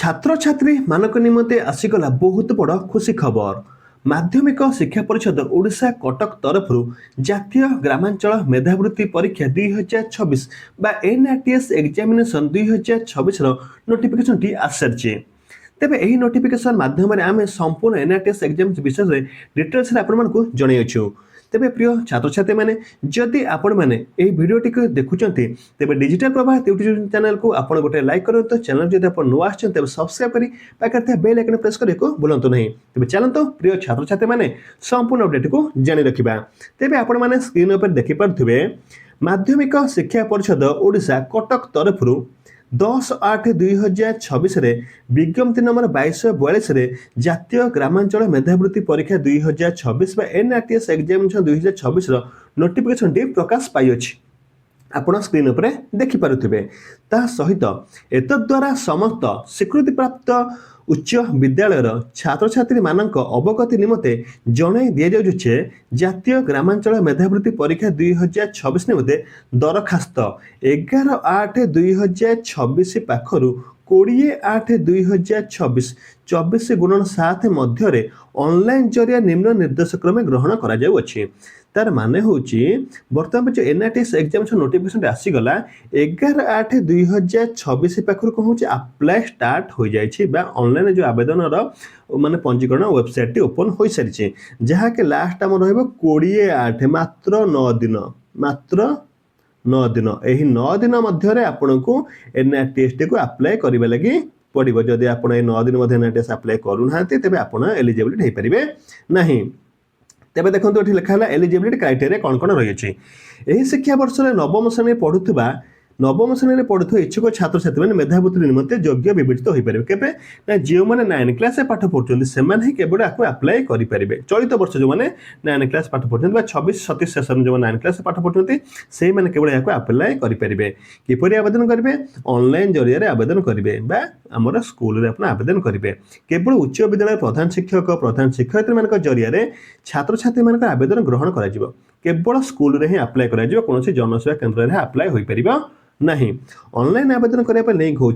छात्र छात्री मानक निमंते आसीगला बहुत बड़ खुशी खबर। माध्यमिक शिक्षा परिषद ओडिशा कटक तरफ जातीय ग्रामांचल मेधावृत्ति परीक्षा 2026 बा एनआरटीएस एग्जामिनेशन 2026 नोटिफिकेशन टी आसारछि। तेबे एही नोटिफिकेशन माध्यम आम संपूर्ण एनआरटीएस एग्जाम विषय में डिटेल्स आपको जनइछु। तेबे प्रिय छात्र छात्री मैंने जदि आपण मैंने यही भिडियोटी को देखुंटे तेबे डिजिटल प्रवाह यूट्यूब चैनल को आप गोटे लाइक करूँ। तो चैनल जब आप नुआ आते सब्सक्राइब करी पाखे बेल आइकन प्रेस करने को भूलु नहीं। तेबे चलते प्रिय छात्र छात्री मैंने संपूर्ण अपडेट को जानी रखा। तेबे आपण मैंने स्क्रीन पर देखिपे माध्यमिक शिक्षा परिषद ओडिशा कटक तरफ 10/8/2026 विज्ञप्ति नंबर 2242 जातीय ग्रामांचल मेधावृत्ति परीक्षा 2026 एनआरटीएस एग्जामिनेशन 2026 नोटिफिकेशन टी प्रकाश पाई आपण स्क्रीन उपर देखिपे। ता सहित एतद्वारा समस्त स्वीकृति प्राप्त उच्च विद्यालय छात्र छात्री मानक अवगति निमते जणाई दि जाउछे जातीय ग्रामांचल मेधावृत्ति परीक्षा 2026 निमते दरखास्त 11/8/2026 पाखरु 20/8/2026 24x7 मध्य ऑनलाइन जरिया निम्न निर्देश क्रमे ग्रहण करा जाउछि। तार माने होची बर्तमान जो एनआरटीएस एग्जामिनेशन नोटिफिकेशन आसीगला 11/8/2026 पाखरु कहूँ अप्लाई स्टार्ट हो जाइए बा ऑनलाइन जो आवेदन माने पंजीकरण वेबसाइट टी ओपन हो सारी जहाँकि लास्ट आम रही 20/8 मात्र 9 दिन यही 9 दिन मध्य आपन को एनआरटीएस टी को अप्लाई करने लगी पड़ो। जदि आप 9 दिन मध्य एनआरटीएस अप्लाई करूना तेज आप एलिजिबिलिटी हो पारे नहीं। तेबे देखो ये लिखा है एलिजिबिलिटी क्राइटेरिया कौन कौन रही है। यही शिक्षा वर्ष में नवम श्रेणी पढ़ुवा इच्छुक छात्र छात्री मैंने मेधावृत्ति निमंते योग्य विवेचित हो पारे केबे ना जो मैंने 9 क्लास पाठ पढ़ुଛନ୍ତି ସେମାନେ ही केवल आपको अप्लाई करेंगे। चलित वर्ष जो मैंने 9 क्लास पाठ पढ़ुଛନ୍ତି 26-27 सेशन जो 9 क्लास पाठ पढ़ुଛନ୍ତି से मैंने केवल आपको अप्लाई करेंगे। किपरि आवेदन करेंगे ऑनलाइन जरिया आवेदन करेंगे बा आमर स्कूल रे अपन आवेदन करेंगे। केवल उच्च विद्यालय प्रधान शिक्षयित्री मान जरिया छात्र छात्री मान आवेदन ग्रहण कर केवल स्कूल रे ही अप्लाई कर कौन जनसेवा केन्द्र में अप्लाई हो पार नहीं। ऑनलाइन आवेदन करने लिंक हूँ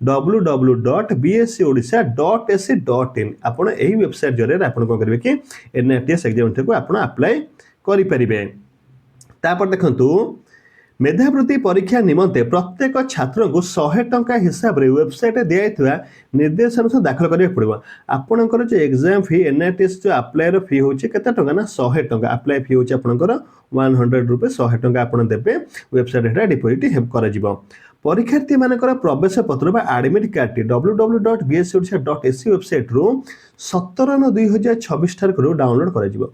www.bscodisha.ac.in आप वेबसाइट जरिए आप कौन करेंगे कि एनआरटीएस एग्जाम को आप अप्लाई करेंगे। तापर देखंतु मेधावृत्ति परीक्षा निमंते प्रत्येक छात्र को 100 टंका हिसाब रे वेबसाइट दिया निर्देश अनुसार दाखल करा पड़ो। आपणकर जो एग्जाम फी एनआरटीएस जो अप्लाई फी होचे केते टंका ना 100 टंका अप्लाई फी होचे आपणकर 100 रुपए 100 टंका आपण देबे वेबसाइट हेटा डिपॉजिट करा जिवो। परीक्षार्थी मानकर प्रवेश पत्र बा एडमिट कार्ड टी www.bscodisha.ac वेबसाइट रो 17/9/2026 ठार डाउनलोड करा जिवो।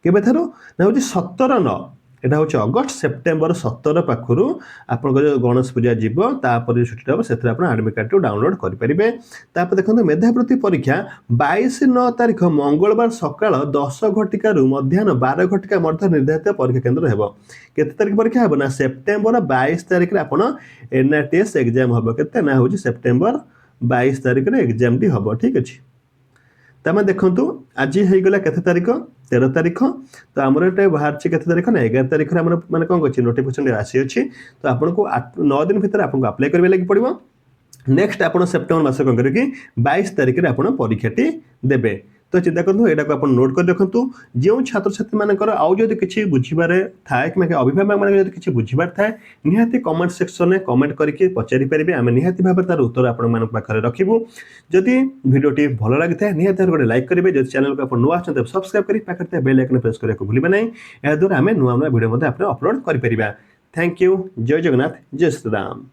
केबे थारो ना होची 17/9 एटा हूँ अगस्ट सेप्टेम्बर 17 पाखु आप गणेश पूजा जीव तापर छुट्टी हम से एडमिट कार्ड डाउनलोड करेंगे। देखो मेधावृत्ति परीक्षा 22/9 तारीख मंगलवार सकाल 10 घटिकार मध्याह्न 12 घटिका मध्य निर्धारित परीक्षा केन्द्र होब। केते तारीख परीक्षा होब ना सेप्टेम्बर 22 तारीख में आपन एनआरटीएस एग्जाम हम केते ना हूँ सेप्टेम्बर 22 तारीख में एग्जाम टी हम ठीक अच्छे। तमें देखु आज होगा के तारीख 13 तारीख तो आमर ये बाहर के तारीख ना 11 तारीख मैंने कौन कर नोटिफिकेशन आसी अच्छी तो आपको 9 दिन भर आपको अप्लाई करने लगी पड़ो। नेक्स्ट आप सेप्टेम्बर मास कौन करेंगे 22 तारीख में आप परीक्षाटी देवे। तो चिंता करूँ यहाँ को आप नोट कर रखु जो छात्र छात्री मानकर आउ जब किसी बुझार थाए कि अभिभावक मैंने किसी बुझार थाए निहाती कमेंट सेक्शन में कमेंट करके पचारि पारे आम निहाती भाव तार उत्तर आपण पाखे रखू। जदि भिडियोटी भल लगी था निहाती गोटे लाइक करेंगे। जब चैनल को आप नुआ आते सब्सक्राइब कर पाखे बेल आइकन प्रेस करने को भूलिए ना। यह द्वारा आम नुआ नुआ भिडियो अपलोड कर। Thank you. जय जगन्नाथ जय श्री राम।